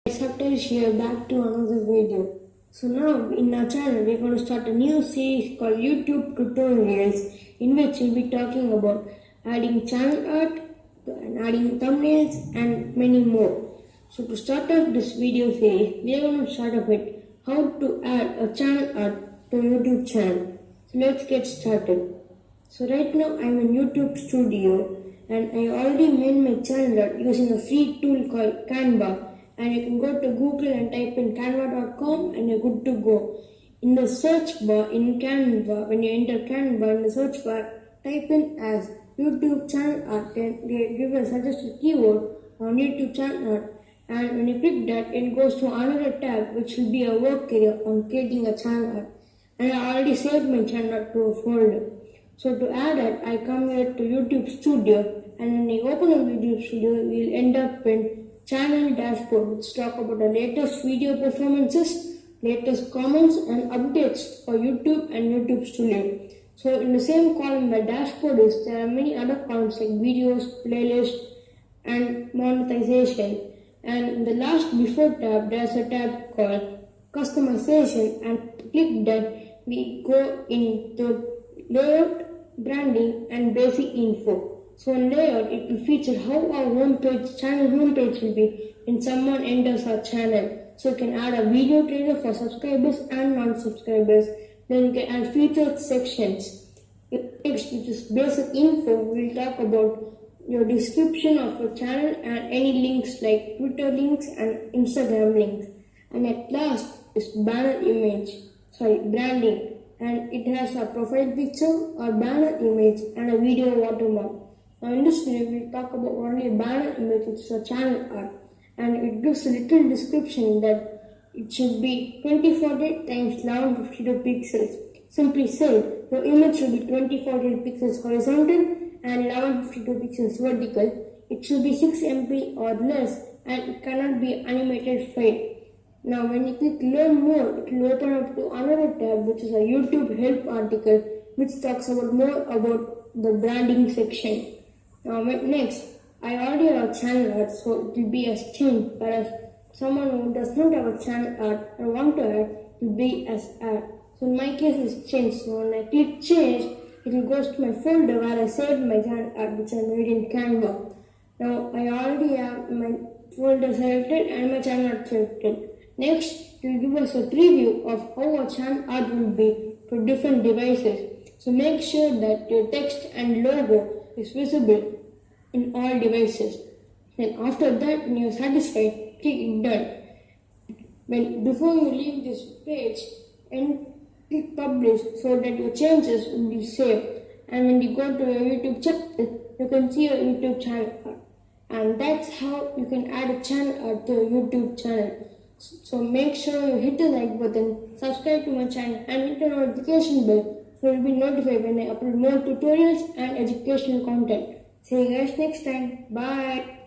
Saptharrishi here, back to another video. So now in our channel we're going to start a new series called YouTube Tutorials, in which we'll be talking about adding channel art and adding thumbnails and many more. So to start off this video series, we are going to start off with how to add a channel art to a YouTube channel. So let's get started. So right now I'm in YouTube Studio and I already made my channel art using a free tool called Canva. And you can go to Google and type in canva.com and you're good to go. In the search bar in Canva, when you enter Canva in the search bar, type in as YouTube channel art, then they give a suggested keyword on YouTube channel art, and when you click that, it goes to another tab which will be a work area on creating a channel art. And I already saved my channel art to a folder. So to add it, I come here to YouTube Studio, and when you open up YouTube Studio, you'll end up in Channel Dashboard, which talk about the latest video performances, latest comments and updates for YouTube and YouTube Studio. So in the same column where dashboard is, there are many other columns like videos, playlists and monetization. And in the last before tab, there's a tab called customization, and click that we go into layout, branding and basic info. So in layout, it will feature how our channel homepage will be when someone enters our channel. So you can add a video trailer for subscribers and non-subscribers. Then you can add featured sections. Next, which is basic info, we'll talk about your description of your channel and any links like Twitter links and Instagram links. And at last is branding, and it has a profile picture or banner image and a video watermark. Now in this video, we'll talk about only a banner image, which is a channel art, and it gives a little description that it should be 2040 times 1152 pixels. Simply said, your image should be 2040 pixels horizontal and 1152 pixels vertical. It should be 6 MB or less, and it cannot be animated file. Now when you click learn more, it will open up to another tab, which is a YouTube help article, which talks about more about the branding section. Now next, I already have a channel art, so it will be as changed, whereas someone who does not have a channel art and want to add, it will be as add. So in my case it's changed, so when I click change, it will go to my folder where I saved my channel art, which I made in Canva. Now I already have my folder selected and my channel art selected. Next, it will give us a preview of how our channel art will be for different devices. So make sure that your text and logo is visible in all devices. Then after that, when you are satisfied, click done. Before you leave this page, and click publish so that your changes will be saved. And when you go to your YouTube channel, you can see your YouTube channel art. And that's how you can add a channel art to your YouTube channel. So make sure you hit the like button, subscribe to my channel and hit the notification bell so you'll be notified when I upload more tutorials and educational content. See you guys next time. Bye.